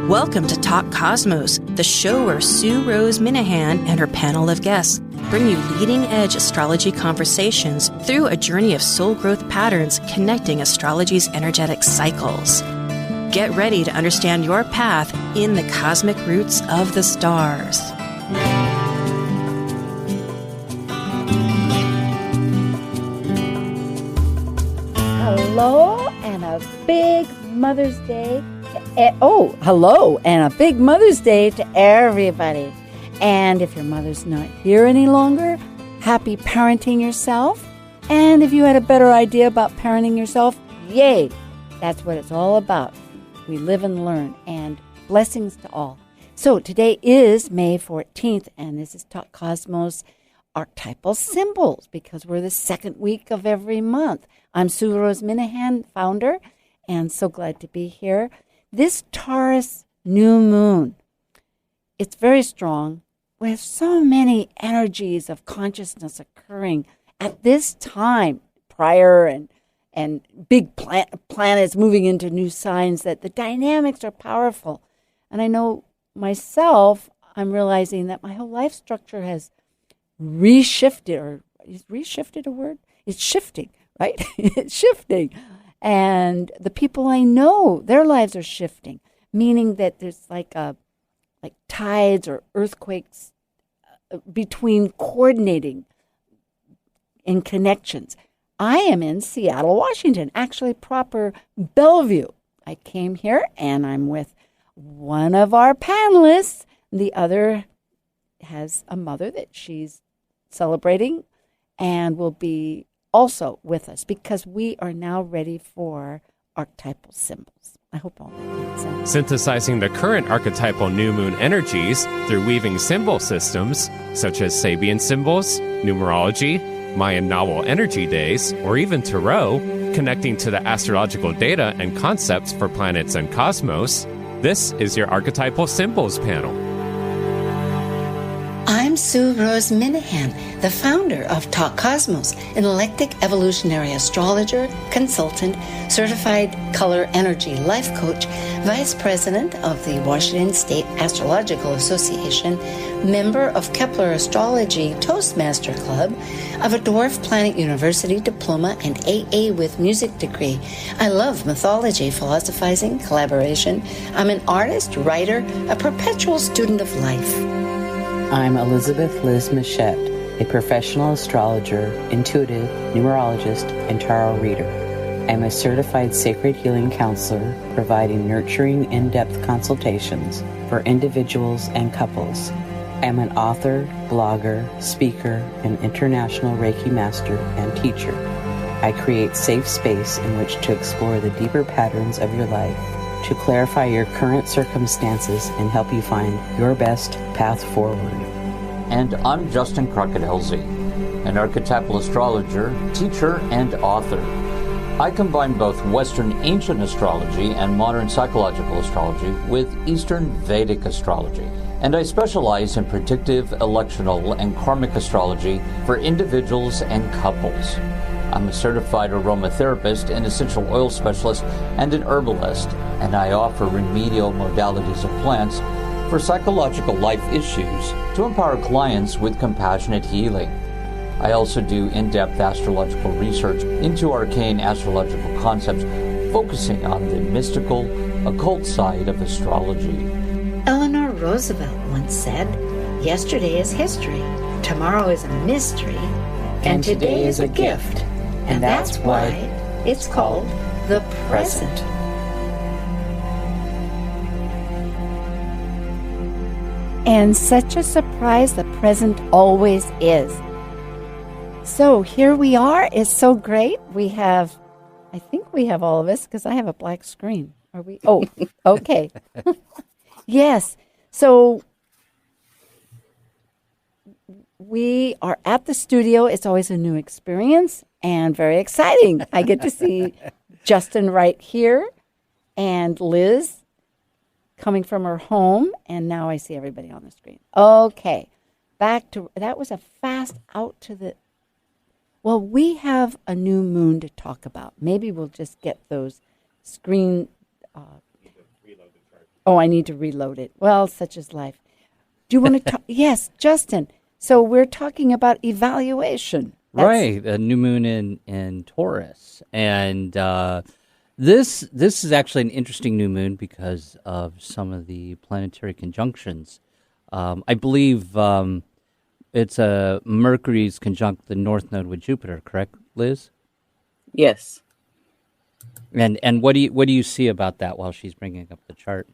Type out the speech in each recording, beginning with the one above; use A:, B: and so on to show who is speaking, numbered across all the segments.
A: Welcome to Talk Cosmos, the show where Sue Minahan and her panel of guests bring you leading-edge astrology conversations through a journey of soul growth patterns connecting astrology's energetic cycles. Get ready to understand your path in the cosmic roots of the stars.
B: Hello and a big Mother's Day. Hello and a big Mother's Day to everybody. And if your mother's not here any longer, happy parenting yourself. And if you had a better idea about parenting yourself, yay! That's what it's all about. We live and learn, and blessings to all. So today is May 14th, and this is Talk Cosmos Archetypal Symbols, because we're the second week of every month. I'm Sue Minahan, founder, and so glad to be here. This Taurus New Moon, it's very strong. We have so many energies of consciousness occurring at this time, prior and big planets moving into new signs, that the dynamics are powerful. And I know myself, I'm realizing that my whole life structure has reshifted, or is reshifted a word? It's shifting, right? It's shifting. And the people I know, their lives are shifting, meaning that there's like tides or earthquakes between coordinating in connections. I am in Seattle, Washington, actually proper Bellevue. I came here and I'm with one of our panelists. The other has a mother that she's celebrating and will be also with us, because we are now ready for archetypal symbols. I hope all that makes sense.
C: Synthesizing the current archetypal new moon energies through weaving symbol systems such as Sabian Symbols, numerology, Mayan Nawal energy days, or even Tarot, connecting to the astrological data and concepts for planets and cosmos. This is your Archetypal Symbols panel.
D: I'm Sue Minahan, the founder of Talk Cosmos, an eclectic evolutionary astrologer, consultant, certified color energy life coach, vice president of the Washington State Astrological Association, member of Kepler Astrology Toastmaster Club, of a Dwarf Planet University diploma and AA with music degree. I love mythology, philosophizing, collaboration. I'm an artist, writer, a perpetual student of life.
E: I'm Elizabeth Liz Machette, a professional astrologer, intuitive, numerologist, and tarot reader. I'm a certified sacred healing counselor, providing nurturing, in-depth consultations for individuals and couples. I'm an author, blogger, speaker, and international Reiki master and teacher. I create safe space in which to explore the deeper patterns of your life, to clarify your current circumstances and help you find your best path forward.
F: And I'm Justin Crockett-Elsie, an archetypal astrologer, teacher, and author. I combine both Western ancient astrology and modern psychological astrology with Eastern Vedic astrology, and I specialize in predictive, electional, and karmic astrology for individuals and couples. I'm a certified aromatherapist, an essential oil specialist, and an herbalist, and I offer remedial modalities of plants for psychological life issues to empower clients with compassionate healing. I also do in-depth astrological research into arcane astrological concepts, focusing on the mystical, occult side of astrology.
D: Eleanor Roosevelt once said, "Yesterday is history, tomorrow is a mystery, and today is a gift." And that's why it's called the present.
B: And such a surprise the present always is. So here we are. It's so great. I think we have all of us, because I have a black screen. Are we? Oh, okay. Yes. So we are at the studio. It's always a new experience and very exciting. I get to see Justin right here and Liz coming from her home, and now I see everybody on the screen. Okay, back to, that was a fast out to the, well, we have a new moon to talk about. Maybe we'll just get those screen, Oh, I need to reload it. Well, such is life. Do you want to talk? Yes, Justin. So we're talking about evaluation.
G: Right, a new moon in Taurus, and this is actually an interesting new moon because of some of the planetary conjunctions. I believe it's Mercury's conjunct the North Node with Jupiter. Correct, Liz?
H: Yes.
G: And what do you see about that while she's bringing up the chart?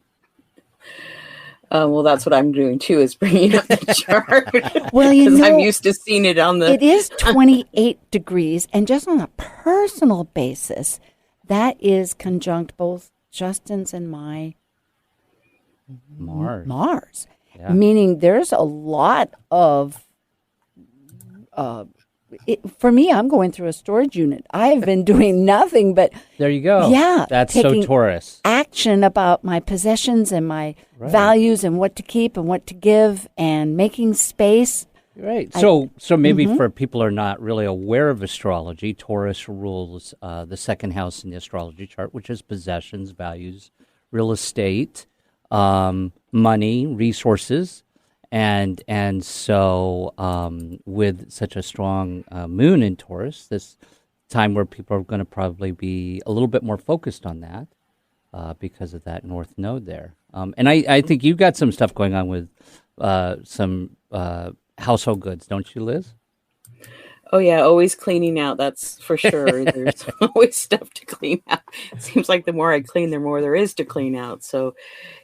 H: Well, that's what I'm doing too, is bringing up the chart.
B: Well,
H: I'm used to seeing it on the.
B: It is 28 degrees, and just on a personal basis, that is conjunct both Justin's and my Mars. Yeah. Meaning there's a lot of. For me, I'm going through a storage unit. I've been doing nothing but...
G: There you go.
B: Yeah.
G: That's so Taurus.
B: Action about my possessions and my values and what to keep and what to give and making space.
G: Right. So maybe for people who are not really aware of astrology, Taurus rules the second house in the astrology chart, which is possessions, values, real estate, money, resources. And so with such a strong moon in Taurus, this time where people are going to probably be a little bit more focused on that because of that North Node there. And I think you've got some stuff going on with some household goods, don't you, Liz?
H: Oh, yeah, always cleaning out, that's for sure. There's always stuff to clean out. It seems like the more I clean, the more there is to clean out. So,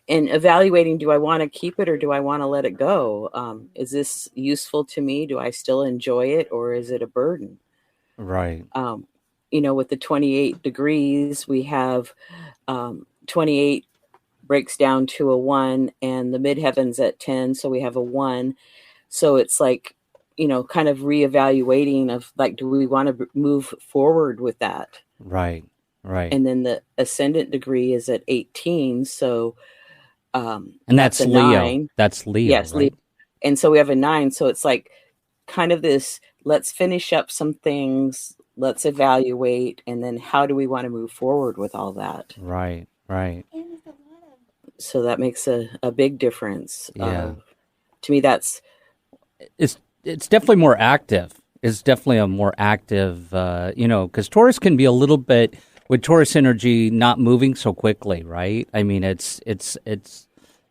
H: and evaluating, do I want to keep it or do I want to let it go? Is this useful to me? Do I still enjoy it, or is it a burden?
G: Right.
H: With the 28 degrees, we have 28 breaks down to a 1, and the midheaven's at 10, so we have a 1. So it's like, kind of reevaluating of like, do we want to move forward with that?
G: Right.
H: And then the ascendant degree is at 18. So,
G: and that's Leo.
H: 9.
G: That's Leo.
H: Yes.
G: Right?
H: Leo. And so we have a 9. So it's like kind of this, let's finish up some things. Let's evaluate. And then how do we want to move forward with all that?
G: Right.
H: So that makes a big difference.
G: Yeah.
H: To me,
G: it's definitely more active. It's definitely a more active, because Taurus can be a little bit, with Taurus energy not moving so quickly, right? I mean, it's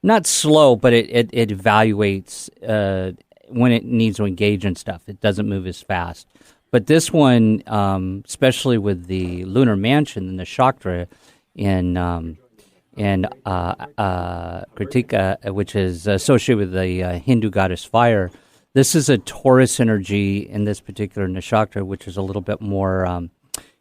G: not slow, but it evaluates when it needs to engage in stuff. It doesn't move as fast. But this one, especially with the lunar mansion and the nakshatra in Kritika, which is associated with the Hindu goddess fire. This is a Taurus energy in this particular nakshatra, which is a little bit more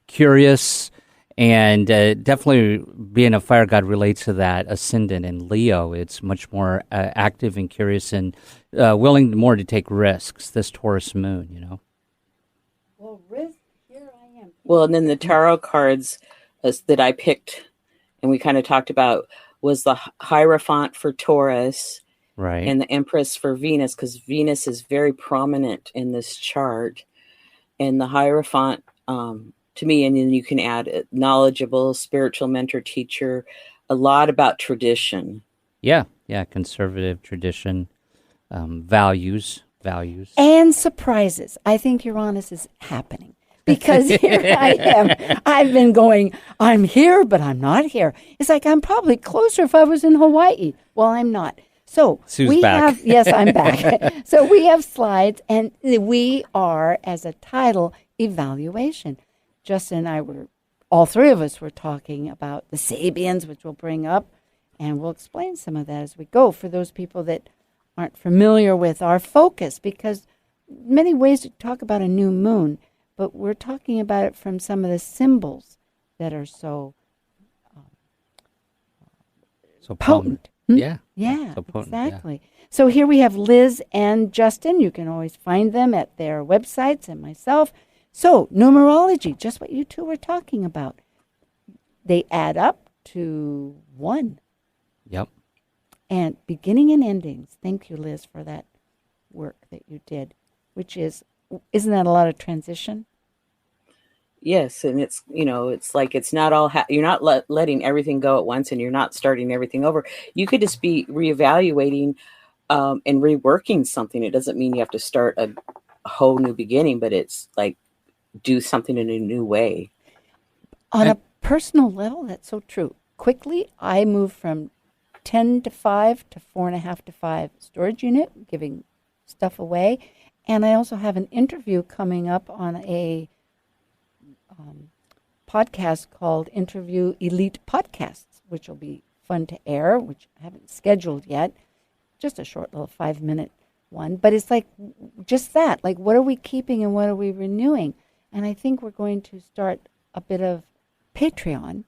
G: curious, and definitely being a fire god relates to that ascendant in Leo. It's much more active and curious and willing more to take risks, this Taurus moon,
B: Well, risk, here I am.
H: Well, and then the tarot cards that I picked and we kind of talked about was the Hierophant for Taurus.
G: Right.
H: And the Empress for Venus, because Venus is very prominent in this chart. And the Hierophant, to me, and then you can add knowledgeable, spiritual mentor, teacher, a lot about tradition.
G: Yeah, conservative tradition, values.
B: And surprises. I think Uranus is happening. Because here I am. I've been going, I'm here, but I'm not here. It's like I'm probably closer if I was in Hawaii. Well, I'm not. So
G: Sue's back.
B: Yes, I'm back. So we have slides, and we are, as a title, evaluation. Justin and I all three of us were talking about the Sabians, which we'll bring up, and we'll explain some of that as we go for those people that aren't familiar with our focus, because many ways to talk about a new moon, but we're talking about it from some of the symbols that are so potent.
G: Yeah.
B: Yeah,
G: So potent,
B: exactly. Yeah. So here we have Liz and Justin. You can always find them at their websites and myself. So numerology, just what you two were talking about. They add up to 1.
G: Yep.
B: And beginning and endings. Thank you, Liz, for that work that you did, which isn't that a lot of transition?
H: Yes, and it's it's like it's not all you're not letting everything go at once, and you're not starting everything over. You could just be reevaluating and reworking something. It doesn't mean you have to start a whole new beginning, but it's like do something in a new way.
B: On a personal level, that's so true. Quickly, I moved from 10 to 5 to 4.5 to 5 storage unit, giving stuff away. And I also have an interview coming up on a podcast called Interview Elite Podcasts, which will be fun to air, which I haven't scheduled yet. Just a short little 5-minute one. But it's like just that. Like, what are we keeping and what are we renewing? And I think we're going to start a bit of Patreon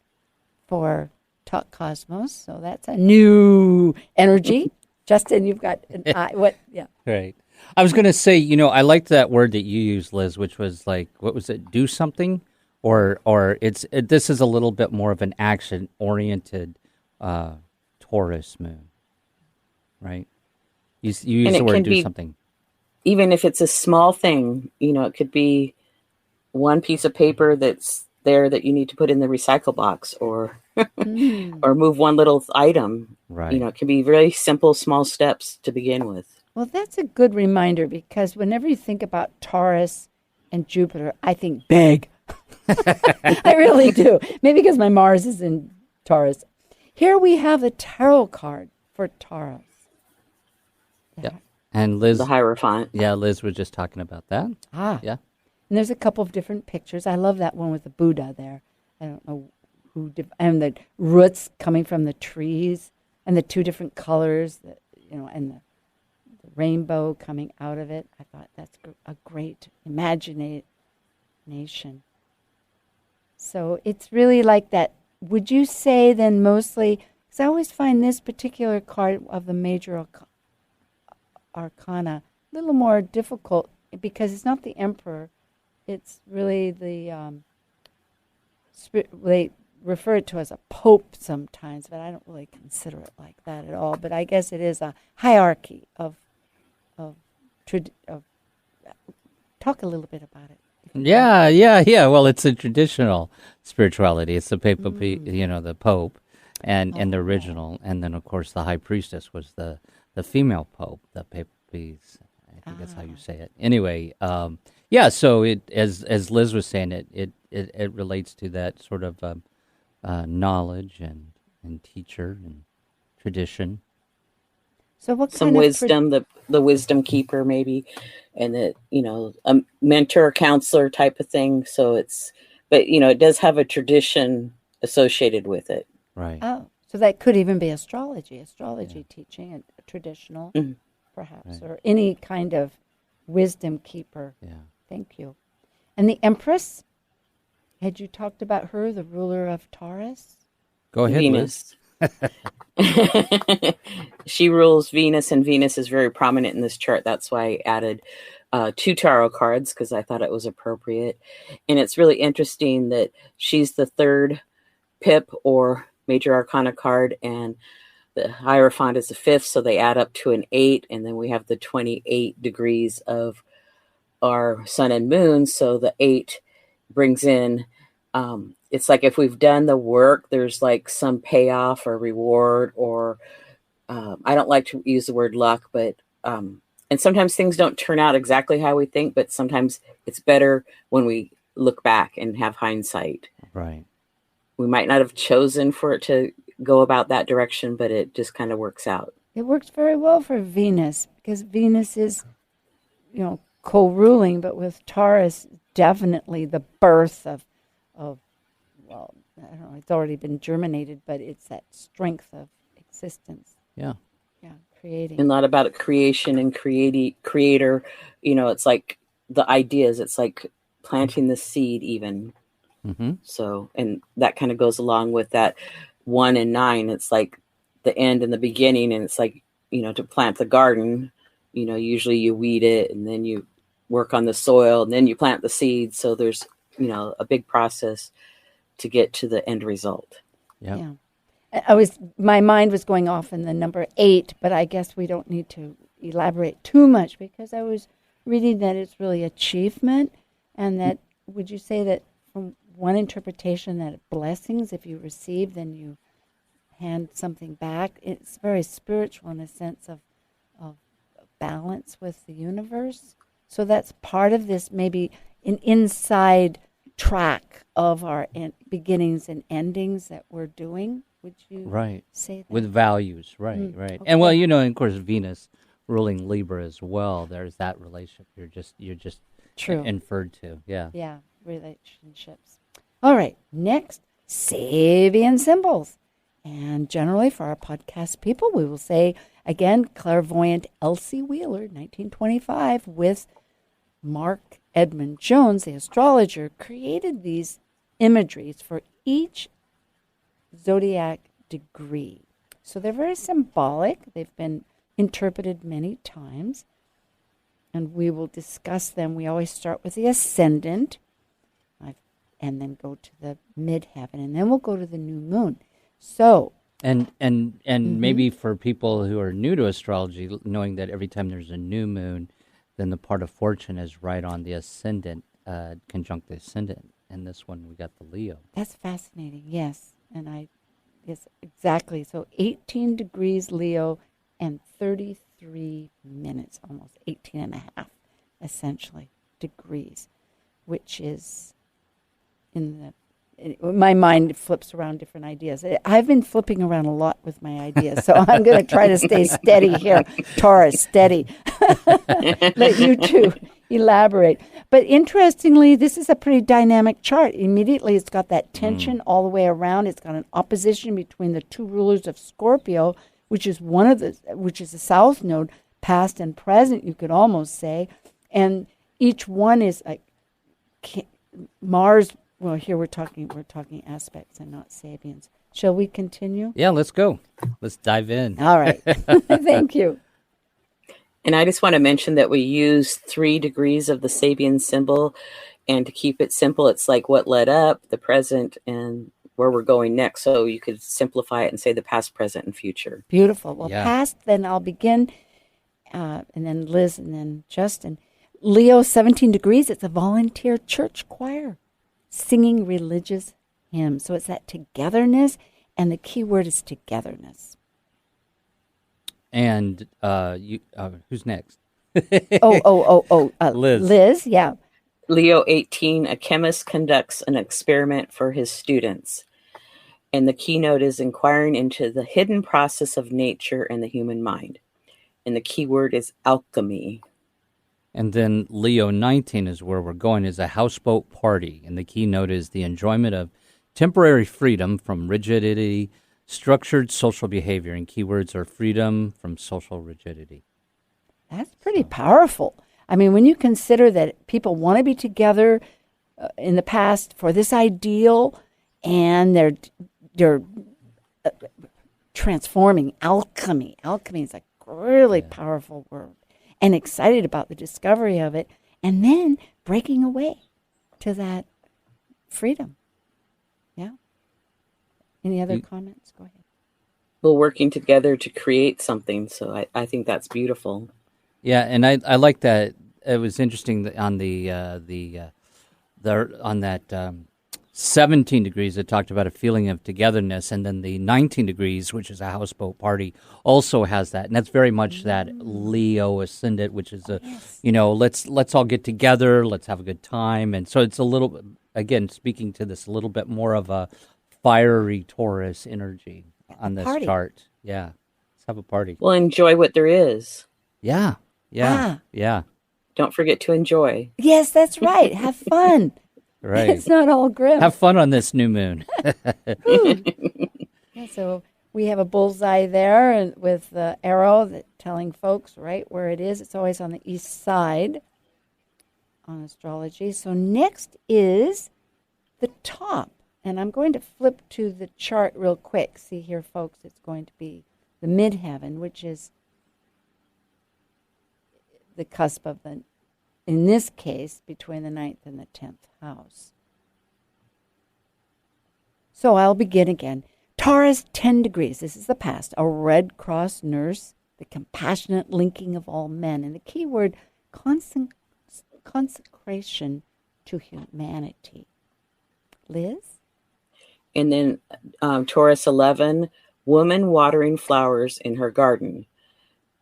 B: for Talk Cosmos. So that's a new energy. Justin, you've got an eye. What? Yeah.
G: Right. I was going to say, I liked that word that you used, Liz, which was like, what was it? Do something, or this is a little bit more of an action-oriented Taurus moon, right? You use the word do something.
H: Even if it's a small thing, it could be one piece of paper that's there that you need to put in the recycle box, or or move one little item.
G: Right.
H: It can be very simple, small steps to begin with.
B: Well, that's a good reminder, because whenever you think about Taurus and Jupiter, I think big. I really do. Maybe because my Mars is in Taurus. Here we have the tarot card for Taurus.
G: Yeah. And Liz,
H: the Hierophant.
G: Yeah, Liz was just talking about that. Yeah.
B: And there's a couple of different pictures. I love that one with the Buddha there. I don't know who and the roots coming from the trees, and the two different colors, and the rainbow coming out of it. I thought that's a great imagination. So it's really like that. Would you say then mostly, because I always find this particular card of the major arcana a little more difficult, because it's not the emperor. It's really the, they refer to as a pope sometimes, but I don't really consider it like that at all. But I guess it is a hierarchy of talk a little bit about it.
G: Yeah. Well, it's a traditional spirituality. It's the papal, the Pope, and the original, and then of course the High Priestess was the female Pope, the Papes. I think that's how you say it. Anyway, So it, as Liz was saying, it relates to that sort of knowledge and teacher and tradition.
B: So what
H: some
B: kind
H: wisdom, the wisdom keeper maybe, and a mentor, counselor type of thing. So it does have a tradition associated with it.
G: Right.
B: Oh, so that could even be astrology teaching, and traditional, perhaps, or any kind of wisdom keeper.
G: Yeah.
B: Thank you. And the Empress, had you talked about her, the ruler of Taurus?
G: Go ahead,
H: Venus. She rules Venus, and Venus is very prominent in this chart. That's why I added 2 tarot cards, because I thought it was appropriate. And it's really interesting that she's the 3rd pip or major arcana card, and the Hierophant is the 5th, so they add up to an 8, and then we have the 28 degrees of our sun and moon, so the 8 brings in it's like if we've done the work, there's like some payoff or reward, or I don't like to use the word luck, but and sometimes things don't turn out exactly how we think, but sometimes it's better when we look back and have hindsight.
G: Right.
B: We
H: might not have chosen for it to go about that direction, but it just kind of works out.
B: It works very well for Venus, because Venus is, co-ruling, but with Taurus, definitely the birth of well, I don't know, it's already been germinated, but it's that strength of existence.
G: Yeah.
B: Yeah, creating.
H: And not about creation and creator. It's like the ideas. It's like planting the seed even.
G: Mm-hmm.
H: So, and that kind of goes along with that 1 and 9. It's like the end and the beginning. And it's like, to plant the garden, usually you weed it, and then you work on the soil, and then you plant the seeds. So there's, a big process to get to the end result.
G: Yep.
B: Yeah. My mind was going off in the number 8, but I guess we don't need to elaborate too much, because I was reading that it's really achievement, and that, would you say that from one interpretation that blessings, if you receive, then you hand something back. It's very spiritual in a sense of balance with the universe. So that's part of this, maybe an inside track of our beginnings and endings that we're doing. Would you say that?
G: With values, right.
B: Okay.
G: And well, and of course Venus ruling Libra as well. There's that relationship you're just
B: True.
G: inferred to. Yeah.
B: Yeah, relationships. All right, next, Sabian Symbols. And generally for our podcast people, we will say, again, clairvoyant Elsie Wheeler, 1925, with Mark Edmund Jones, the astrologer, created these imageries for each zodiac degree. So they're very symbolic. They've been interpreted many times, and we will discuss them. We always start with the ascendant, and then go to the midheaven, and then we'll go to the new moon. So,
G: and maybe for people who are new to astrology, knowing that every time there's a new moon, then the part of fortune is right on the ascendant, conjunct the ascendant. And this one, we got the Leo.
B: That's fascinating, yes. And yes, exactly. So 18 degrees Leo and 33 minutes, almost 18 and a half, essentially, degrees, which is my mind flips around different ideas. I've been flipping around a lot with my ideas, so I'm going to try to stay steady here. Taurus, steady. Let you two elaborate. But interestingly, this is a pretty dynamic chart. Immediately, it's got that tension all the way around. It's got an opposition between the two rulers of Scorpio, which is the south node, past and present, you could almost say. And each one is like Mars. Well, here we're talking aspects and not Sabians. Shall we continue?
G: Yeah, let's go. Let's dive in.
B: All right. Thank you.
H: And I just want to mention that we use 3 degrees of the Sabian symbol. And to keep it simple, it's like what led up, the present, and where we're going next. So you could simplify it and say the past, present, and future.
B: Beautiful. Well, past, then I'll begin, and then Liz, and then Justin. Leo, 17 degrees. It's a volunteer church choir singing religious hymns. So it's that togetherness, and the key word is togetherness.
G: And who's next?
B: Liz. Liz, yeah.
H: Leo 18, a chemist conducts an experiment for his students. And the keynote is inquiring into the hidden process of nature and the human mind. And the key word is alchemy.
G: And then Leo 19 is where we're going, is a houseboat party. And the keynote is the enjoyment of temporary freedom from rigidity, structured social behavior. And keywords are freedom from social rigidity.
B: That's pretty powerful. I mean, when you consider that people want to be together in the past for this ideal, and they're transforming alchemy. Alchemy is a really powerful word. And excited about the discovery of it, and then breaking away to that freedom. Yeah. Any other comments? Go ahead.
H: Well, working together to create something. So I think that's beautiful.
G: Yeah, and I like that. It was interesting that on that 17 degrees, it talked about a feeling of togetherness, and then the 19 degrees, which is a houseboat party, also has that, and that's very much that Leo ascendant, which is let's all get together, let's have a good time, and so it's a little, again, speaking to this a little bit more of a fiery Taurus energy on this chart. Yeah, let's have a party.
H: Well, enjoy what there is.
G: Yeah.
B: Don't
H: forget to enjoy.
B: Yes, that's right. Have fun.
G: Right.
B: It's not all grim.
G: Have fun on this new moon.
B: Yeah, so we have a bullseye there, and with the arrow telling folks right where it is. It's always on the east side on astrology. So next is the top. And I'm going to flip to the chart real quick. See here, folks, it's going to be the midheaven, which is the cusp of the, in this case, between the 9th and the 10th house. So I'll begin again. Taurus, 10 degrees. This is the past. A Red Cross nurse, the compassionate linking of all men. And the key word, consecration to humanity. Liz?
H: And then Taurus 11, woman watering flowers in her garden.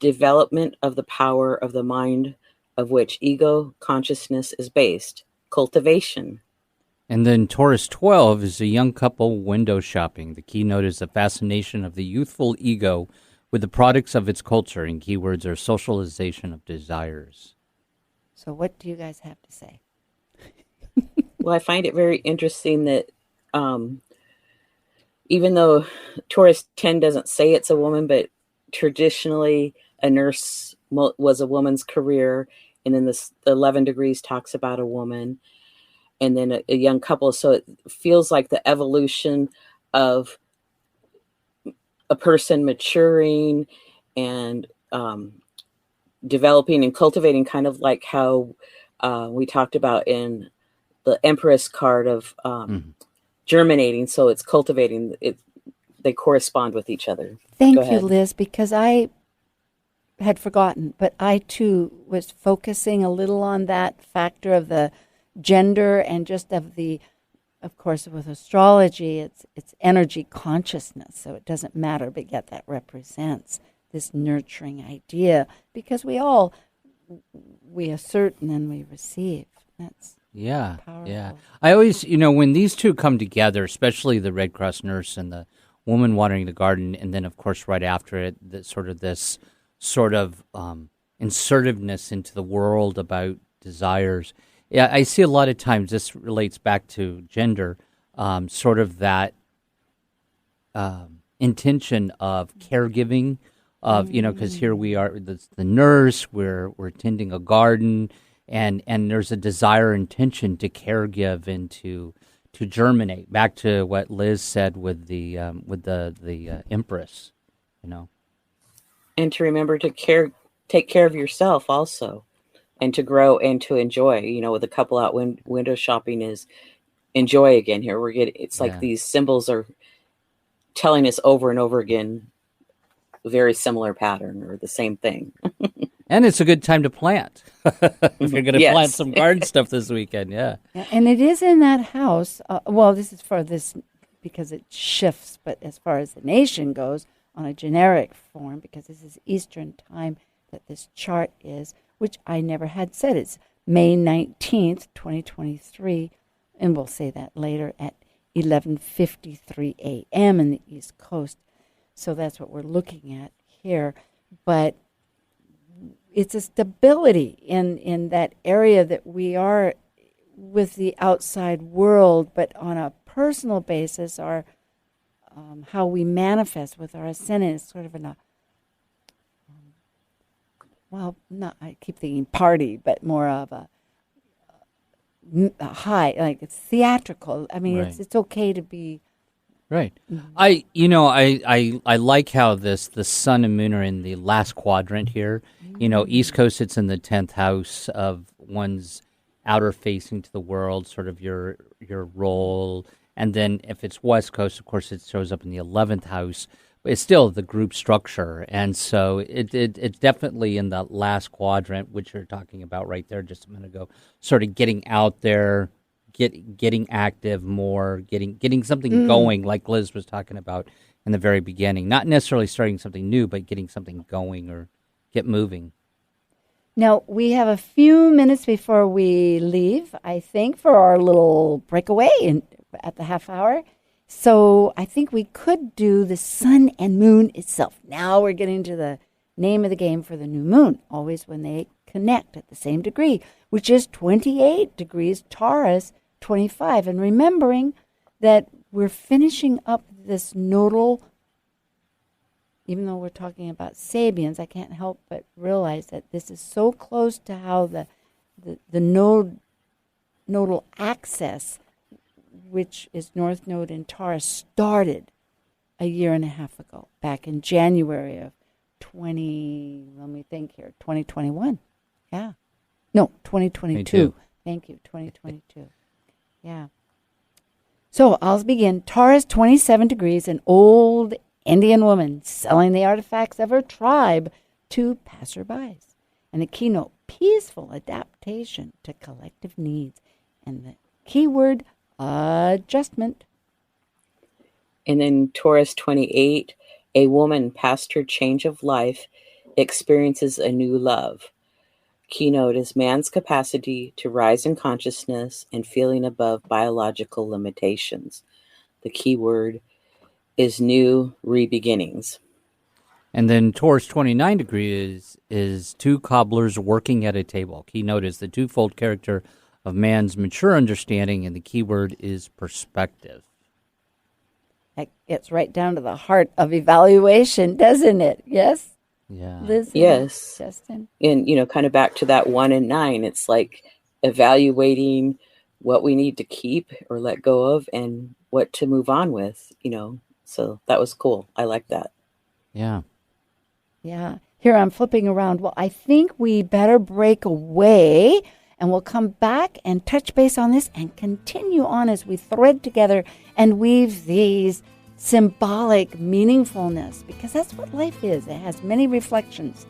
H: Development of the power of the mind of which ego consciousness is based. Cultivation.
G: And then Taurus 12 is a young couple window shopping. The keynote is the fascination of the youthful ego with the products of its culture, and keywords are socialization of desires.
B: So what do you guys have to say?
H: Well, I find it very interesting that even though Taurus 10 doesn't say it's a woman, but traditionally a nurse was a woman's career, and then the 11 degrees talks about a woman, and then a young couple. So it feels like the evolution of a person maturing and developing and cultivating, kind of like how we talked about in the Empress card of germinating. So it's cultivating. They correspond with each other.
B: Thank you, Liz, because I had forgotten, but I too was focusing a little on that factor of the gender and just of course, with astrology, it's energy consciousness, so it doesn't matter, but yet that represents this nurturing idea, because we assert and then we receive. That's powerful.
G: Yeah. I always, when these two come together, especially the Red Cross nurse and the woman watering the garden, and then, of course, right after it, this sort of insertiveness into the world about desires. Yeah, I see a lot of times this relates back to gender, sort of that intention of caregiving, of because here we are, the nurse, we're tending a garden, and there's a desire, intention to caregive and to germinate. Back to what Liz said with the Empress,
H: and to remember to take care of yourself also. And to grow and to enjoy, with a couple out window shopping is enjoy again here. It's like these symbols are telling us over and over again, a very similar pattern or the same thing.
G: And it's a good time to plant. If you're going to plant some garden stuff this weekend, yeah.
B: And it is in that house. This is for this because it shifts, but as far as the nation goes, on a generic form, because this is Eastern time that this chart is, which I never had said. It's May 19th, 2023, and we'll say that later, at 11:53 a.m. in the East Coast. So that's what we're looking at here. But it's a stability in that area that we are with the outside world, but on a personal basis, our how we manifest with our ascendant is sort of I keep thinking party, but more of a high, like it's theatrical. I mean,
G: right.
B: It's okay to be
G: right. Mm-hmm. I like how the sun and moon are in the last quadrant here. Mm-hmm. East Coast, it's in the 10th house of one's outer facing to the world, sort of your role, and then if it's West Coast, of course, it shows up in the 11th house. It's still the group structure, and so it's definitely in the last quadrant, which you're talking about right there just a minute ago, sort of getting out there, getting active more, getting something going, like Liz was talking about in the very beginning. Not necessarily starting something new, but getting something going or get moving.
B: Now, we have a few minutes before we leave, I think, for our little breakaway at the half hour. So I think we could do the sun and moon itself. Now we're getting to the name of the game for the new moon, always when they connect at the same degree, which is 28 degrees Taurus, 25. And remembering that we're finishing up this nodal, even though we're talking about Sabians, I can't help but realize that this is so close to how the nodal axis, which is North Node in Taurus, started a year and a half ago, back in January of 2021. Yeah. No, 2022. Thank you, 2022. Yeah. So I'll begin. Taurus, 27 degrees, an old Indian woman selling the artifacts of her tribe to passerbys. And the keynote, peaceful adaptation to collective needs. And the keyword, adjustment.
H: And then Taurus 28, a woman past her change of life experiences a new love. Keynote is man's capacity to rise in consciousness and feeling above biological limitations. The key word is new re-beginnings.
G: And then Taurus 29 degree is two cobblers working at a table. Keynote is the twofold character of man's mature understanding, and the key word is perspective.
B: That gets right down to the heart of evaluation, doesn't it? Yes?
G: Yeah.
B: Liz?
H: Yes.
B: Justin?
H: And, kind of back to that 1 and 9, it's like evaluating what we need to keep or let go of and what to move on with, So that was cool. I like that.
G: Yeah.
B: Yeah. Here I'm flipping around. Well, I think we better break away, and we'll come back and touch base on this and continue on as we thread together and weave these symbolic meaningfulness, because that's what life is. It has many reflections.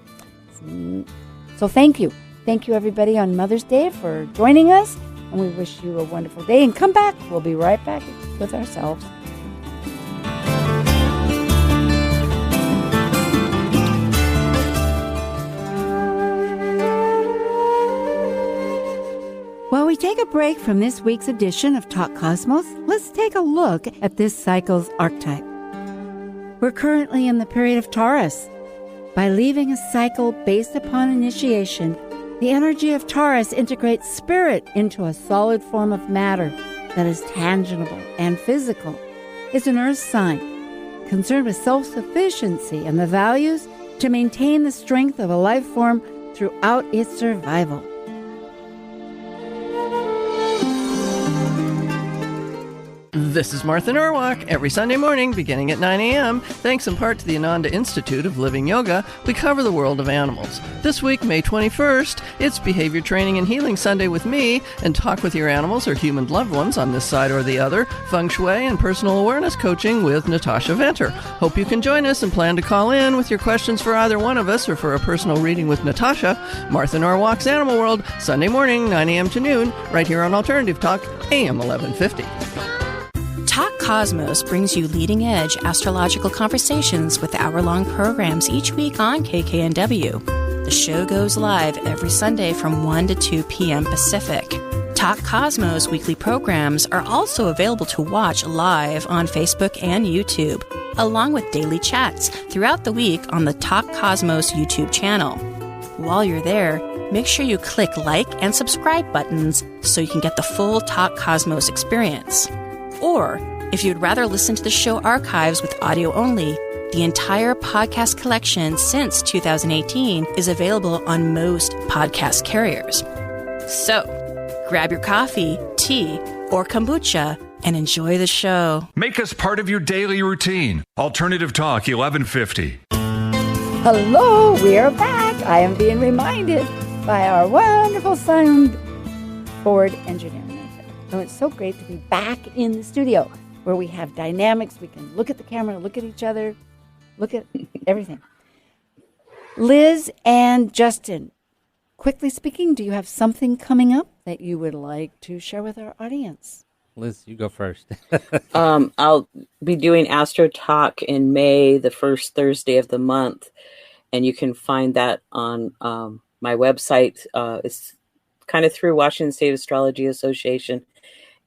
B: So thank you. Thank you, everybody, on Mother's Day for joining us, and we wish you a wonderful day. And come back. We'll be right back with ourselves. While we take a break from this week's edition of Talk Cosmos, let's take a look at this cycle's archetype. We're currently in the period of Taurus. By leaving a cycle based upon initiation, the energy of Taurus integrates spirit into a solid form of matter that is tangible and physical. It's an earth sign, concerned with self-sufficiency and the values to maintain the strength of a life form throughout its survival.
I: This is Martha Norwalk. Every Sunday morning, beginning at 9 a.m., thanks in part to the Ananda Institute of Living Yoga, we cover the world of animals. This week, May 21st, it's Behavior Training and Healing Sunday with me, and talk with your animals or human loved ones on this side or the other, feng shui and personal awareness coaching with Natasha Venter. Hope you can join us and plan to call in with your questions for either one of us or for a personal reading with Natasha. Martha Norwalk's Animal World, Sunday morning, 9 a.m. to noon, right here on Alternative Talk, AM 1150.
A: Talk Cosmos brings you leading-edge astrological conversations with hour-long programs each week on KKNW. The show goes live every Sunday from 1 to 2 p.m. Pacific. Talk Cosmos weekly programs are also available to watch live on Facebook and YouTube, along with daily chats throughout the week on the Talk Cosmos YouTube channel. While you're there, make sure you click like and subscribe buttons so you can get the full Talk Cosmos experience. Or, if you'd rather listen to the show archives with audio only, the entire podcast collection since 2018 is available on most podcast carriers. So, grab your coffee, tea, or kombucha and enjoy the show.
J: Make us part of your daily routine. Alternative Talk 1150.
B: Hello, we are back. I am being reminded by our wonderful soundboard engineer. So it's so great to be back in the studio where we have dynamics. We can look at the camera, look at each other, look at everything. Liz and Justin, quickly speaking, do you have something coming up that you would like to share with our audience?
G: Liz, you go first.
H: I'll be doing Astro Talk in May, the first Thursday of the month. And you can find that on my website. It's kind of through Washington State Astrology Association.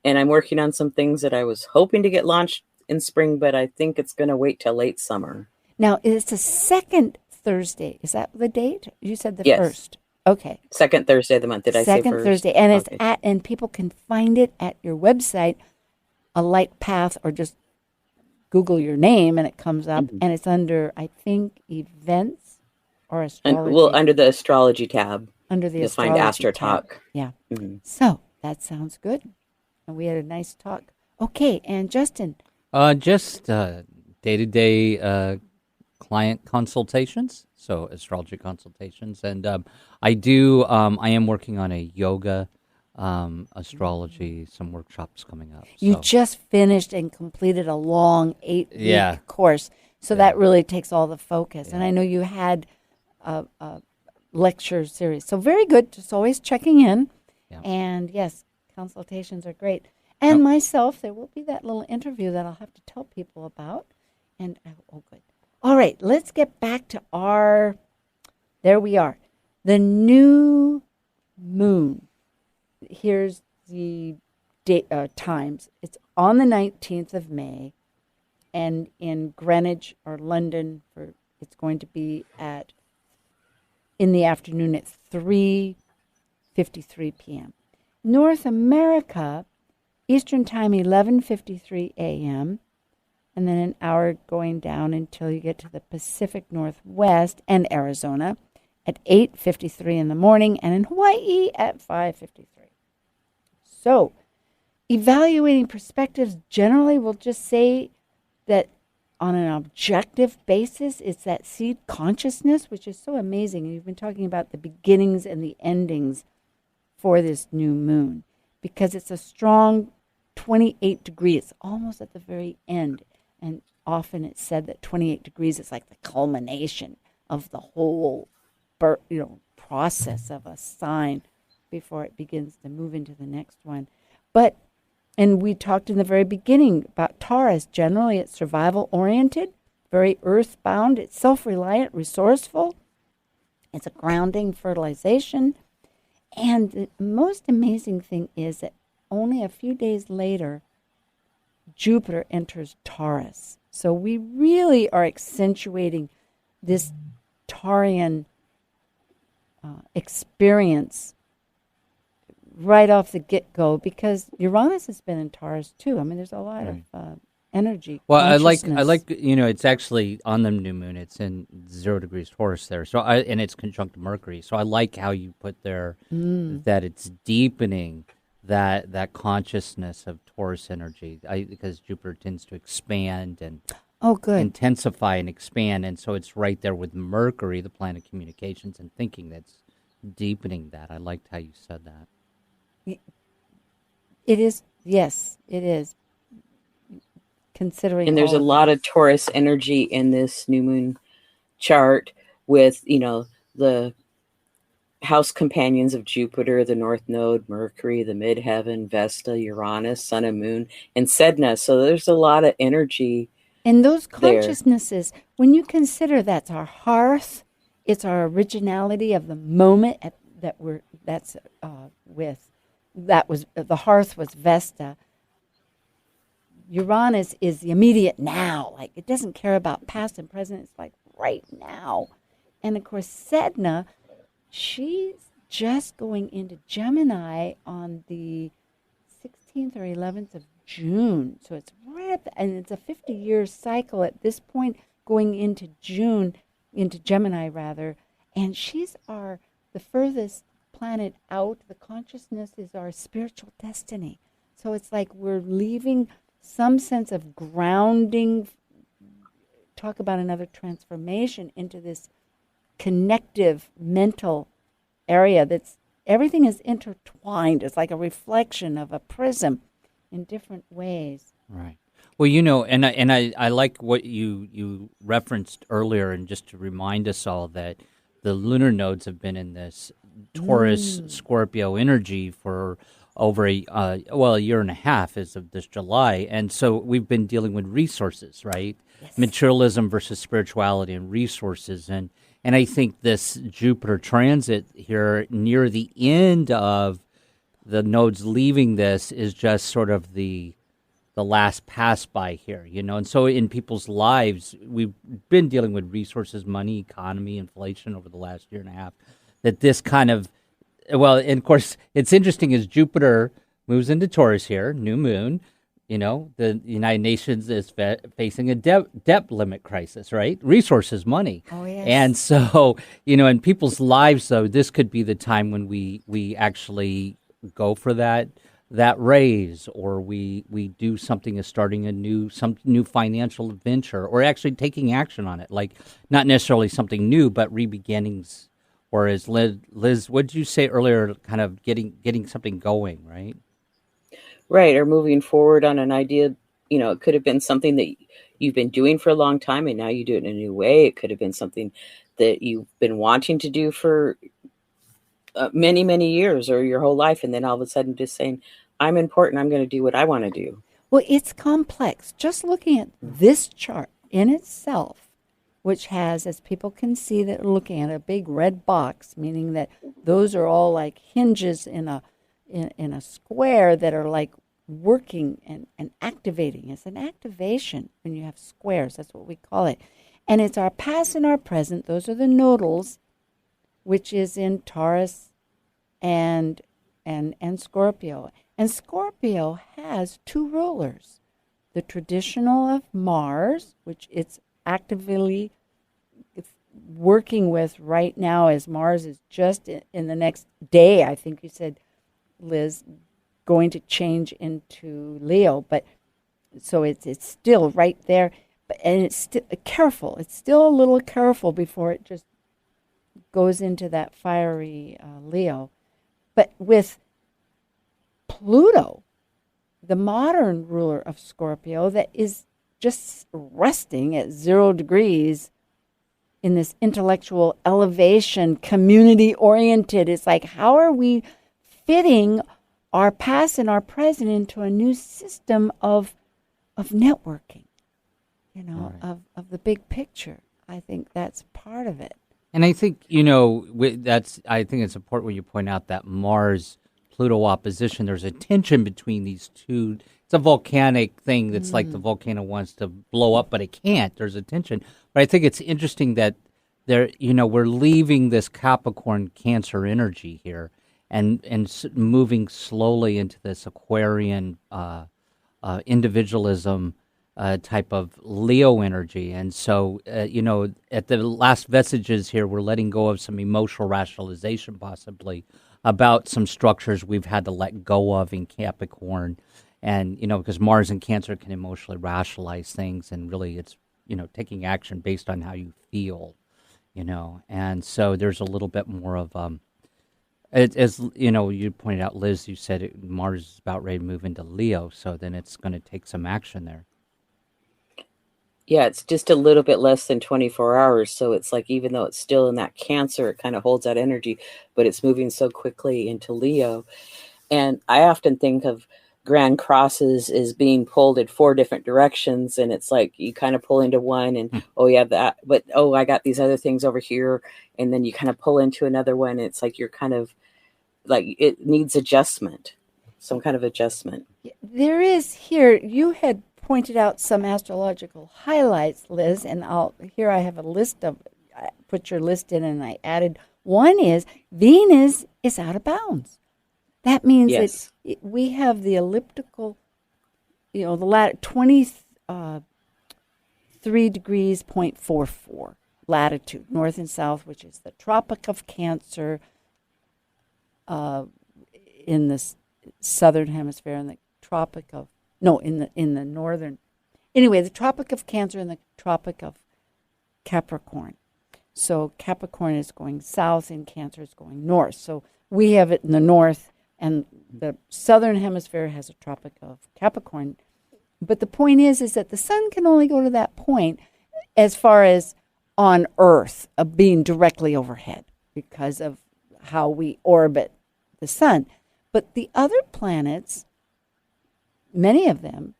H: And I'm working on some things that I was hoping to get launched in spring, but I think it's going to wait till late summer.
B: Now, it's the second Thursday. Is that the date? You said the
H: Yes.
B: first. Okay.
H: Second Thursday of the month. Did I say first?
B: Second Thursday. And it's
H: Okay.
B: and people can find it at your website, A Light Path, or just Google your name and it comes up.
H: Mm-hmm.
B: And it's under, I think, events or astrology.
H: Under the astrology tab.
B: Under the
H: You'll
B: astrology
H: find Astro
B: tab.
H: Talk.
B: Yeah.
H: Mm-hmm.
B: So that sounds good. And we had a nice talk. Okay, and Justin.
G: Just day-to-day client consultations, so astrology consultations. And I am working on a yoga, astrology, some workshops coming up.
B: You
G: so.
B: just finished and completed a long 8-week course. So that really takes all the focus. Yeah. And I know you had a lecture series. So very good. Just always checking in. Yeah. And yes, consultations are great. And myself, there will be that little interview that I'll have to tell people about. And, oh, good. All right, let's get back to there we are. The new moon. Here's the times. It's on the 19th of May. And in Greenwich or London, it's going to be in the afternoon at 3:53 p.m. North America, Eastern Time, 11:53 a.m., and then an hour going down until you get to the Pacific Northwest and Arizona at 8:53 in the morning, and in Hawaii at 5:53. So, evaluating perspectives generally will just say that on an objective basis, it's that seed consciousness, which is so amazing. And you've been talking about the beginnings and the endings for this new moon, because it's a strong 28 degrees, almost at the very end. And often it's said that 28 degrees is like the culmination of the whole process of a sign before it begins to move into the next one. And we talked in the very beginning about Taurus. Generally, it's survival-oriented, very earthbound. It's self-reliant, resourceful. It's a grounding fertilization. And the most amazing thing is that only a few days later, Jupiter enters Taurus. So we really are accentuating this Taurian experience right off the get-go, because Uranus has been in Taurus too. I mean, there's a lot of energy.
G: Well, I like it's actually on the new moon. It's in 0 degrees Taurus there. So and it's conjunct Mercury. So I like how you put there that it's deepening that consciousness of Taurus energy, because Jupiter tends to expand and intensify and expand, and so it's right there with Mercury, the planet of communications and thinking, that's deepening that. I liked how you said that.
B: It is, yes, it is. Considering,
H: and there's a lot of Taurus energy in this new moon chart with, the house companions of Jupiter, the North Node, Mercury, the Midheaven, Vesta, Uranus, Sun and Moon, and Sedna. So there's a lot of energy. And those
B: consciousnesses, when you consider that's our hearth, it's our originality of the moment the hearth was Vesta. Uranus is the immediate now. Like, it doesn't care about past and present. It's like right now. And of course, Sedna, she's just going into Gemini on the 16th or 11th of June. So it's and it's a 50-year cycle at this point, going into Gemini rather. And she's the furthest planet out. The consciousness is our spiritual destiny. So it's like we're leaving some sense of grounding, talk about another transformation into this connective mental area that's, everything is intertwined. It's like a reflection of a prism in different ways.
G: Right. Well, and I like what you referenced earlier, and just to remind us all that the lunar nodes have been in this Taurus Scorpio energy for over a year and a half as of this July. And so we've been dealing with resources, right? Yes. Materialism versus spirituality and resources. And I think this Jupiter transit here near the end of the nodes leaving this is just sort of the last pass by here, And so in people's lives, we've been dealing with resources, money, economy, inflation over the last year and a half, that this kind of, and of course, it's interesting as Jupiter moves into Taurus here, new moon, the United Nations is facing a debt limit crisis, right? Resources, money.
B: Oh, yes.
G: And so, in people's lives, though, this could be the time when we actually go for that raise, or we do something as starting some new financial venture, or actually taking action on it, like not necessarily something new, but re-beginnings. Or as Liz, what did you say earlier, kind of getting something going, right?
H: Right, or moving forward on an idea. It could have been something that you've been doing for a long time, and now you do it in a new way. It could have been something that you've been wanting to do for many, many years or your whole life, and then all of a sudden just saying, I'm important. I'm going to do what I want to do.
B: Well, it's complex. Just looking at this chart in itself, which has, as people can see that are looking at a big red box, meaning that those are all like hinges in a square that are like working and activating. It's an activation when you have squares. That's what we call it. And it's our past and our present. Those are the nodals, which is in Taurus and Scorpio. And Scorpio has two rulers. The traditional of Mars, which it's actively working with right now, as Mars is just in the next day, I think you said, Liz, going to change into Leo. But so it's still right there, and it's still careful. It's still a little careful before it just goes into that fiery Leo. But with Pluto, the modern ruler of Scorpio, that is just resting at 0 degrees in this intellectual elevation, community-oriented. It's like, how are we fitting our past and our present into a new system of networking, right, of the big picture? I think that's part of it.
G: And I think, I think it's important when you point out that Mars-Pluto opposition, there's a tension between these two. It's a volcanic thing that's like the volcano wants to blow up, but it can't. There's a tension. But I think it's interesting that we're leaving this Capricorn Cancer energy here and moving slowly into this Aquarian individualism type of Leo energy. And so, at the last vestiges here, we're letting go of some emotional rationalization possibly about some structures we've had to let go of in Capricorn. And, because Mars and Cancer can emotionally rationalize things, and really it's, taking action based on how you feel, And so there's a little bit more of, as you pointed out, Liz, you said Mars is about ready to move into Leo, so then it's going to take some action there.
H: Yeah, it's just a little bit less than 24 hours. So it's like, even though it's still in that Cancer, it kind of holds that energy, but it's moving so quickly into Leo. And I often think of grand crosses as being pulled in 4 different directions. And it's like, you kind of pull into one and, that, but, I got these other things over here. And then you kind of pull into another one. It's like, you're kind of like, it needs adjustment, some kind of adjustment.
B: There is here, you had pointed out some astrological highlights, Liz, and I have a list of, I put your list in and I added, one is Venus is out of bounds. That means that we have the elliptical, the 23 degrees, 0.44 latitude, north and south, which is the Tropic of Cancer in the southern hemisphere, and the Tropic of in the northern. Anyway, the Tropic of Cancer and the Tropic of Capricorn. So Capricorn is going south and Cancer is going north. So we have it in the north, and the southern hemisphere has a Tropic of Capricorn. But the point is that the sun can only go to that point as far as on Earth, being directly overhead because of how we orbit the sun. But the other planets, many of them,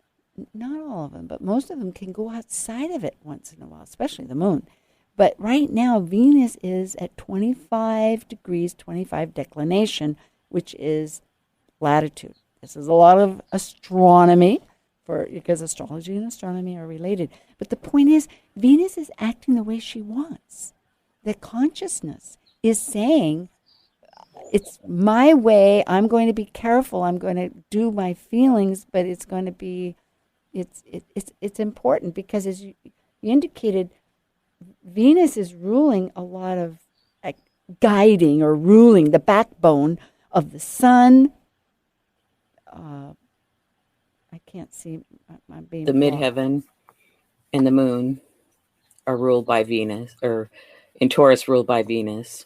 B: not all of them, but most of them can go outside of it once in a while, especially the moon. But right now, Venus is at 25 degrees, 25 declination, which is latitude. This is a lot of astronomy, because astrology and astronomy are related. But the point is, Venus is acting the way she wants. The consciousness is saying, it's my way, I'm going to be careful, I'm going to do my feelings, but it's going to be, it's important because, as you indicated, Venus is ruling a lot of guiding or ruling the backbone of the sun. I can't see. I'm being
H: the midheaven and the moon are ruled by Venus, or in Taurus ruled by Venus.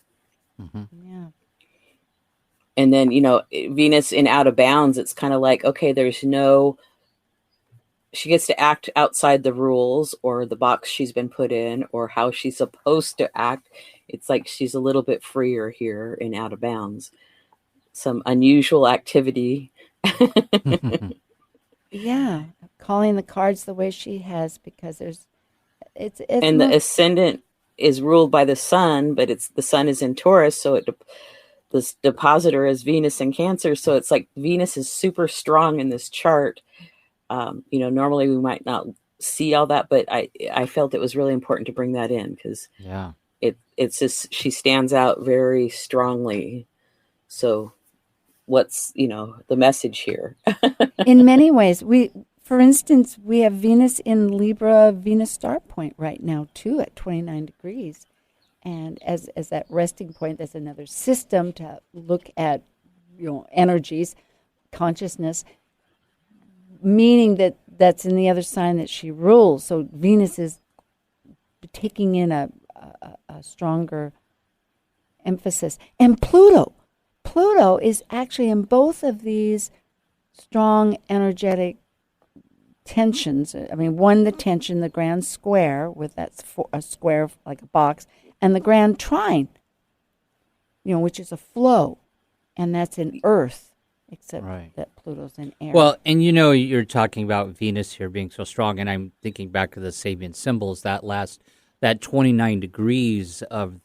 B: Mm-hmm. Yeah.
H: And then, Venus in out of bounds, it's kind of like, okay, she gets to act outside the rules or the box she's been put in or how she's supposed to act. It's like she's a little bit freer here in out of bounds. Some unusual activity
B: Yeah, calling the cards the way she has, because it's
H: And the ascendant is ruled by the sun, but the sun is in Taurus, so this depositor is Venus in Cancer, so it's like Venus is super strong in this chart. Normally we might not see all that, but I felt it was really important to bring that in because it's just, she stands out very strongly. So what's the message here?
B: In many ways, for instance, we have Venus in Libra, Venus star point right now too at 29 degrees. And as that resting point, that's another system to look at, energies, consciousness, meaning that's in the other sign that she rules. So Venus is taking in a stronger emphasis. And Pluto is actually in both of these strong energetic tensions. I mean, one, the tension, the grand square, with a square like a box, and the grand trine, which is a flow, and that's in Earth, except that Pluto's in air.
G: Well, and you're talking about Venus here being so strong, and I'm thinking back to the Sabian Symbols, that 29 degrees of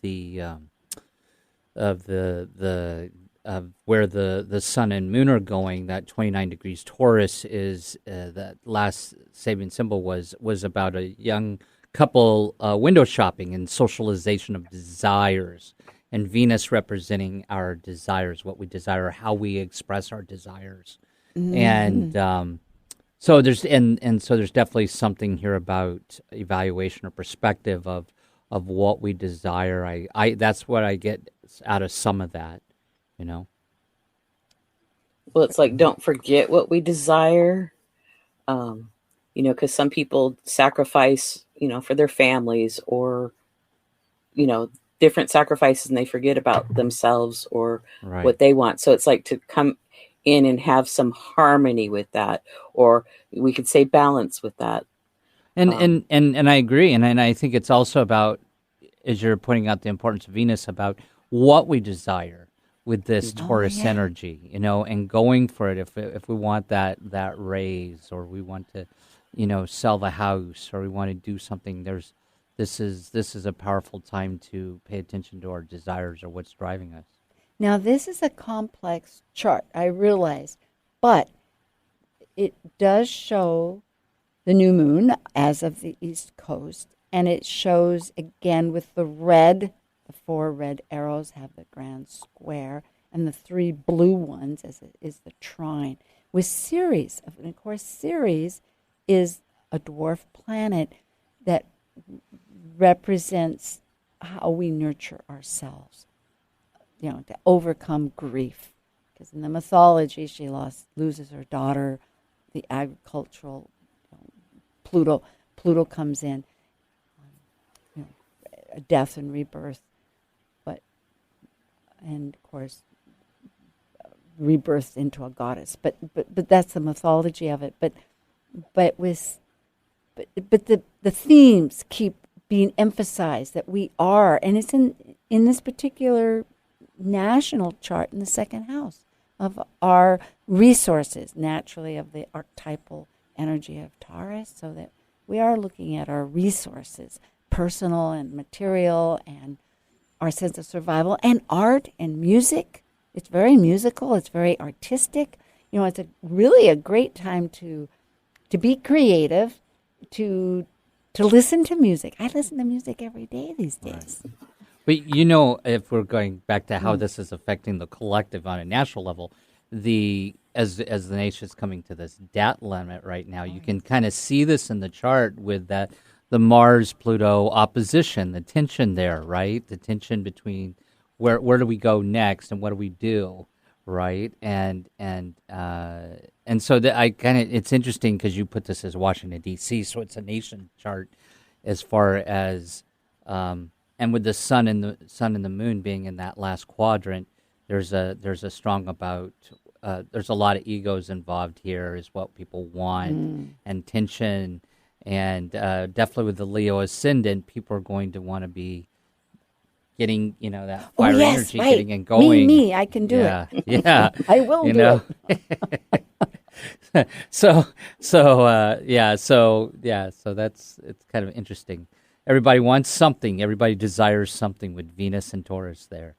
G: where the sun and moon are going. That 29 degrees Taurus is that last Sabian symbol was about a young couple window shopping and socialization of desires, and Venus representing our desires, what we desire, how we express our desires. And so there's definitely something here about evaluation or perspective of what we desire. I that's what I get out of some of that,
H: Well, it's like, don't forget what we desire. Because some people sacrifice, for their families, or, different sacrifices, and they forget about themselves or what they want. So it's like to come in and have some harmony with that, or we could say balance with that.
G: And I agree. And I think it's also about, as you're pointing out the importance of Venus, about what we desire with this Taurus energy, and going for it. If we want that raise, or we want to, sell the house, or we want to do something, this is a powerful time to pay attention to our desires or what's driving us.
B: Now, this is a complex chart, I realize, but it does show the new moon as of the East Coast, and it shows again with the red. The 4 red arrows have the grand square, and the 3 blue ones is the trine. With Ceres, and of course, Ceres is a dwarf planet that represents how we nurture ourselves, to overcome grief. Because in the mythology, she loses her daughter, the agricultural Pluto comes in, death and rebirth. And of course, rebirth into a goddess. But that's the mythology of it. But the themes keep being emphasized, that we are, and it's in this particular national chart in the second house of our resources, naturally of the archetypal energy of Taurus, so that we are looking at our resources, personal and material, and our sense of survival, and art and music. It's very musical. It's very artistic. It's really a great time to be creative, to listen to music. I listen to music every day these days.
G: But if we're going back to how this is affecting the collective on a national level, as the nation's coming to this debt limit right now, you can kind of see this in the chart with that. The Mars-Pluto opposition, the tension there, right? The tension between where do we go next and what do we do, right? And so it's interesting because you put this as Washington D.C., so it's a nation chart as far as and with the sun and the moon being in that last quadrant, there's a strong about there's a lot of egos involved here, is what people want, and tension. And definitely with the Leo ascendant, people are going to want to be getting, that
B: Oh,
G: fire
B: yes,
G: energy
B: right.
G: getting and going.
B: Me, I can do
G: yeah,
B: it.
G: Yeah.
B: I will do
G: it. So it's kind of interesting. Everybody wants something. Everybody desires something with Venus and Taurus there.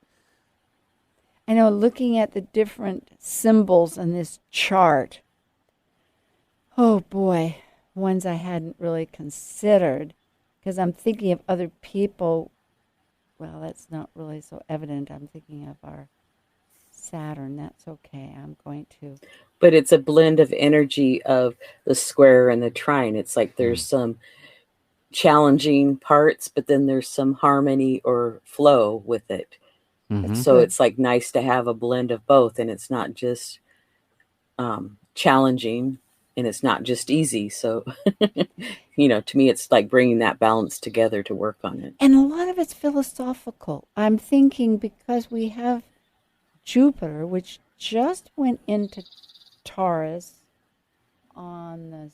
B: I know, looking at the different symbols in this chart, oh boy, ones I hadn't really considered, because I'm thinking of other people. Well, that's not really so evident. I'm thinking of our Saturn. That's okay. I'm going to.
H: But it's a blend of energy of the square and the trine. It's like there's some challenging parts, but then there's some harmony or flow with it. So it's like nice to have a blend of both, and it's not just challenging, and it's not just easy. So, to me, it's like bringing that balance together to work on it.
B: And a lot of it's philosophical. I'm thinking because we have Jupiter, which just went into Taurus on the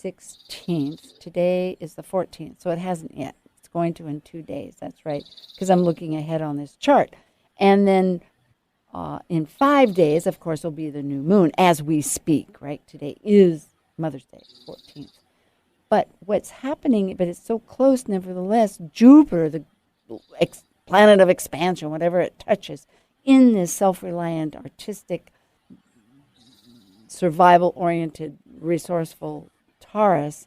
B: 16th. Today is the 14th, so it hasn't yet. It's going to in 2 days. That's right, because I'm looking ahead on this chart. And then in 5 days, of course, will be the new moon as we speak, right? Today is Mother's Day, 14th. But what's happening, but it's so close nevertheless, Jupiter, the planet of expansion, whatever it touches, in this self-reliant, artistic, survival-oriented, resourceful Taurus,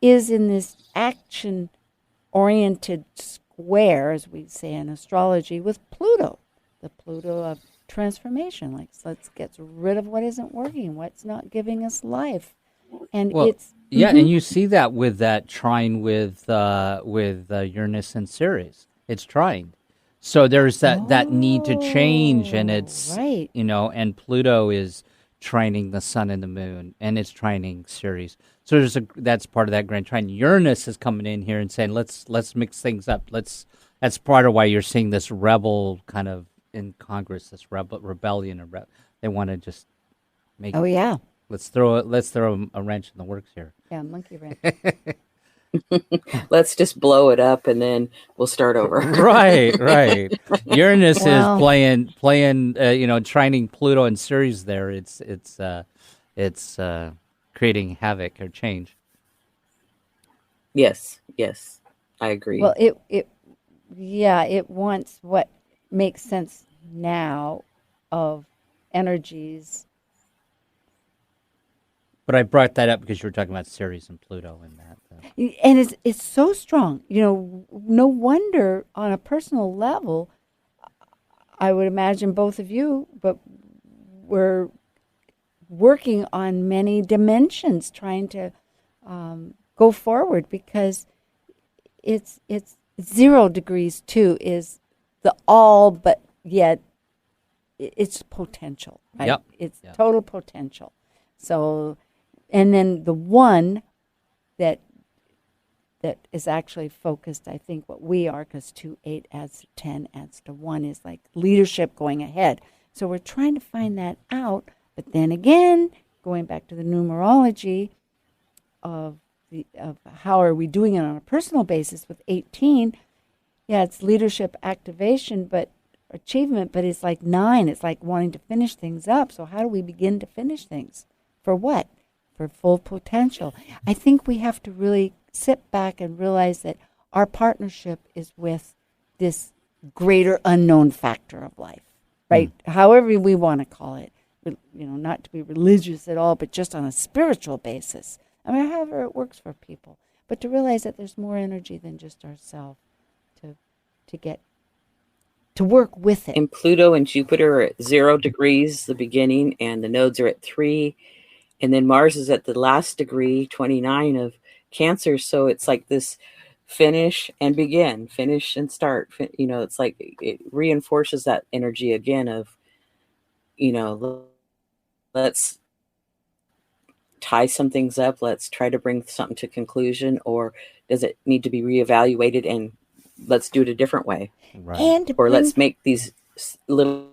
B: is in this action-oriented square, as we say in astrology, with Pluto, the Pluto of transformation. Like, let's get rid of what isn't working, what's not giving us life. And
G: and you see that with that trine with Uranus and Ceres. It's trine. So there's that need to change, and it's,
B: right.
G: And Pluto is trining the sun and the moon, and it's trining Ceres. So that's part of that grand trine. Uranus is coming in here and saying, let's mix things up. That's part of why you're seeing this rebel kind of in Congress, this rebellion. They want to just make.
B: Oh yeah.
G: Let's throw a wrench in the works here.
B: Yeah, monkey wrench.
H: Let's just blow it up and then we'll start over.
G: Right. Uranus is playing, trining Pluto and Ceres there. It's creating havoc or change.
H: Yes, I agree.
B: Well, it wants what makes sense now of energies.
G: But I brought that up because you were talking about Ceres and Pluto and that.
B: And it's so strong. No wonder on a personal level, I would imagine both of you, but we're working on many dimensions trying to go forward, because it's 0 degrees too is the all, but yet it's potential, right?
G: Yep.
B: It's total potential. So, and then the one that is actually focused, I think, what we are, because 2, 8 adds to 10 adds to 1 is like leadership going ahead. So we're trying to find that out. But then again, going back to the numerology of how are we doing it on a personal basis with 18, it's leadership activation, but achievement, but it's like 9. It's like wanting to finish things up. So how do we begin to finish things? For what? For full potential. I think we have to really sit back and realize that our partnership is with this greater unknown factor of life, right? However we want to call it, not to be religious at all, but just on a spiritual basis. I mean, however it works for people, but to realize that there's more energy than just ourselves to get to work with it.
H: And Pluto and Jupiter are at 0 degrees, the beginning, and the nodes are at 3. And then Mars is at the last degree, 29 of Cancer. So it's like this finish and begin, finish and start. It's like it reinforces that energy again of, let's tie some things up. Let's try to bring something to conclusion, or does it need to be reevaluated and let's do it a different way?
B: Right.
H: Or let's make these little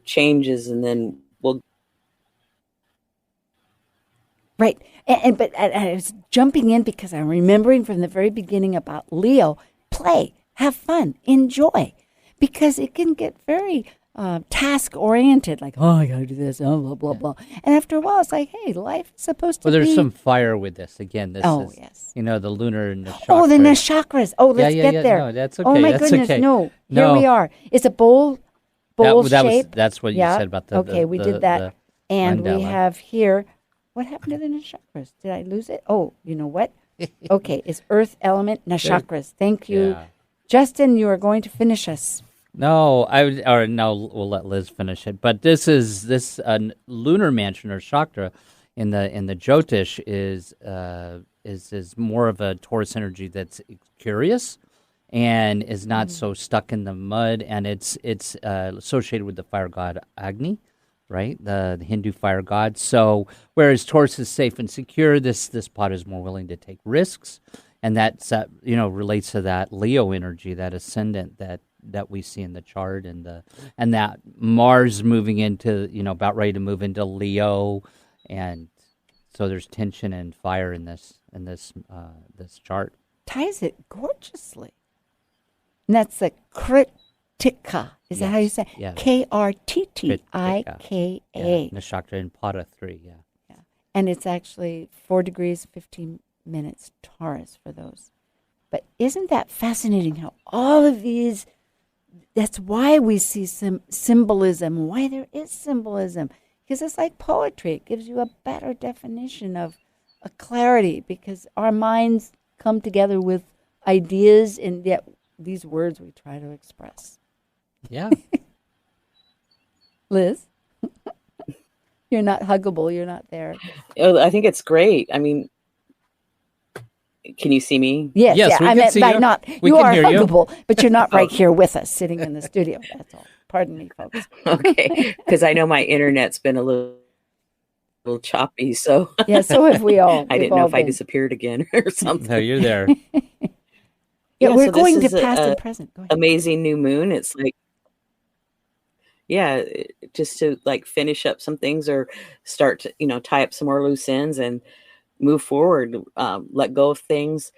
H: changes and then we'll.
B: Right. But I was jumping in because I'm remembering from the very beginning about Leo, play. have fun, enjoy, because it can get very task-oriented, like, oh, I got to do this, oh, blah, blah, blah. And after a while, it's like, hey, life is supposed to be...
G: Well, there's some fire with this. Again, this is,
B: yes.
G: the lunar and the chakras.
B: Oh, the chakras. Oh, let's get there.
G: No, that's okay.
B: Oh, my
G: that's
B: goodness,
G: okay.
B: no. Here we are. It's a bowl shape.
G: That's what you said about the
B: Okay, we did that. And
G: mandala.
B: we have here, what happened to the chakras? Did I lose it? Oh, you know what? Okay, it's earth element chakras. Thank you.
G: Yeah.
B: Justin, you are going to finish us.
G: No, we'll let Liz finish it. But this lunar mansion or chakra in the Jyotish is more of a Taurus energy that's curious and is not so stuck in the mud, and it's associated with the fire god Agni, right? The Hindu fire god. So whereas Taurus is safe and secure, this pot is more willing to take risks, and that's relates to that Leo energy, that ascendant that we see in the chart, and that Mars moving into about ready to move into Leo, and so there's tension and fire in this chart.
B: Ties it gorgeously. And that's the Kritika. Is that how you say it?
G: Yeah.
B: Krttika.
G: Yeah. Nakshatra in Pada 3, yeah.
B: And it's actually 4 degrees, 15 minutes Taurus for those. But isn't that fascinating how all of these, that's why we see some symbolism, why there is symbolism. Because it's like poetry. It gives you a better definition of a clarity, because our minds come together with ideas, and yet these words we try to express.
G: Yeah.
B: Liz? You're not huggable. You're not there.
H: Oh, I think it's great. I mean, can you see me?
B: Yes.
G: Yes, we
B: I
G: can
B: meant
G: see
B: by
G: you.
B: not.
G: We
B: You
G: can
B: are
G: hear you.
B: huggable, but you're not right here with us, sitting in the studio. That's all. Pardon me, folks.
H: Okay, because I know my internet's been a little choppy, so
B: Yeah, so have we all.
H: I
B: We've
H: didn't know
B: all
H: if I
B: been.
H: disappeared again or something.
G: No, you're there.
B: Yeah, we're
H: so this
B: going to
H: is
B: past
H: a
B: and present. Go ahead.
H: amazing new moon. It's like, just to like finish up some things or start to tie up some more loose ends and move forward, let go of things.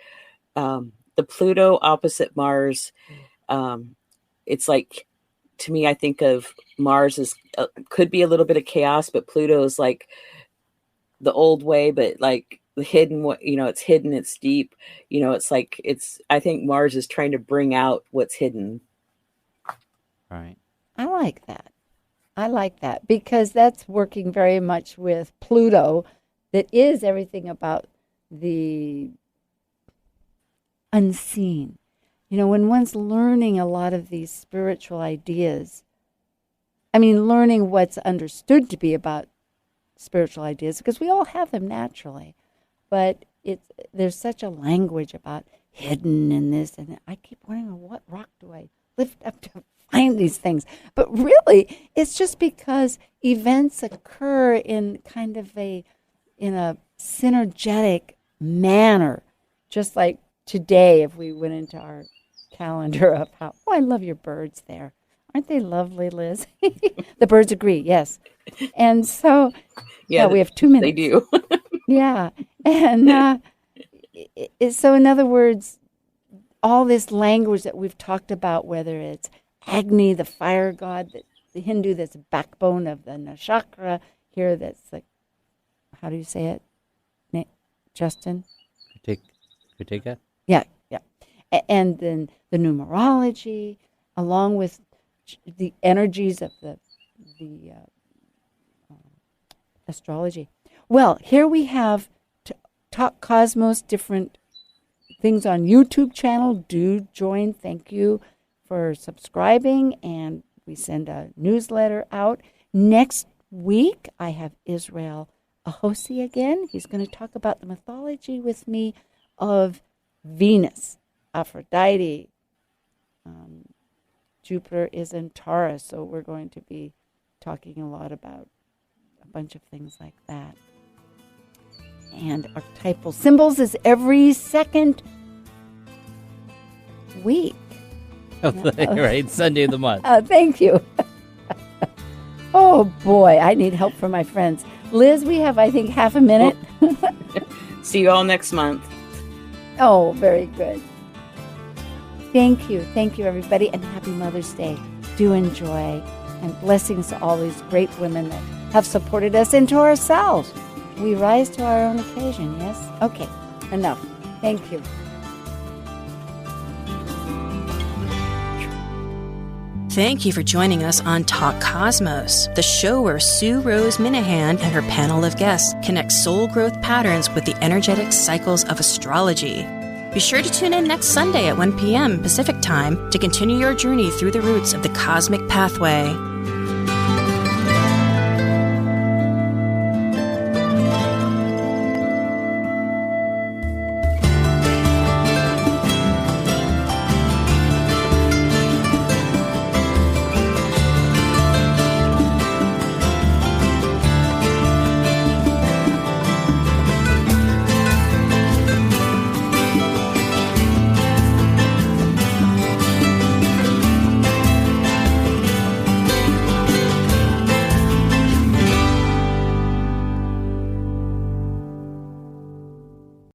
H: The Pluto opposite Mars, it's like, to me, I think of Mars as could be a little bit of chaos, but Pluto is like the old way, but like the hidden, it's hidden, it's deep, it's like, I think Mars is trying to bring out what's hidden.
G: Right.
B: I like that because that's working very much with Pluto, that is everything about the unseen. When one's learning a lot of these spiritual ideas, learning what's understood to be about spiritual ideas, because we all have them naturally, but there's such a language about hidden and this, and I keep wondering, what rock do I lift up to find these things? But really, it's just because events occur in kind of in a synergetic manner, just like today, if we went into our calendar of how, I love your birds there. Aren't they lovely, Liz? The birds agree, yes. And so, we have 2 minutes.
H: They do.
B: Yeah. And so, in other words, all this language that we've talked about, whether it's Agni, the fire god, the Hindu that's the backbone of the nakshatra, here that's like, how do you say it, Justin?
G: Kritika?
B: Yeah. And then the numerology, along with the energies of the astrology. Well, here we have Talk Cosmos, different things on YouTube channel. Do join. Thank you for subscribing, and we send a newsletter out. Next week, I have Israel Ahosi again. He's going to talk about the mythology with me of Venus, Aphrodite. Jupiter is in Taurus, so we're going to be talking a lot about a bunch of things like that. And Archetypal Symbols is every second week.
G: Right, Sunday of the month.
B: Thank you. Oh, boy, I need help from my friends. Liz, we have, I think, half a minute.
H: See you all next month.
B: Oh, very good. Thank you. Thank you, everybody, and happy Mother's Day. Do enjoy, and blessings to all these great women that have supported us and to ourselves. We rise to our own occasion, yes? Okay, enough. Thank you.
A: Thank you for joining us on Talk Cosmos, the show where Sue Minahan and her panel of guests connect soul growth patterns with the energetic cycles of astrology. Be sure to tune in next Sunday at 1 p.m. Pacific Time to continue your journey through the roots of the cosmic pathway.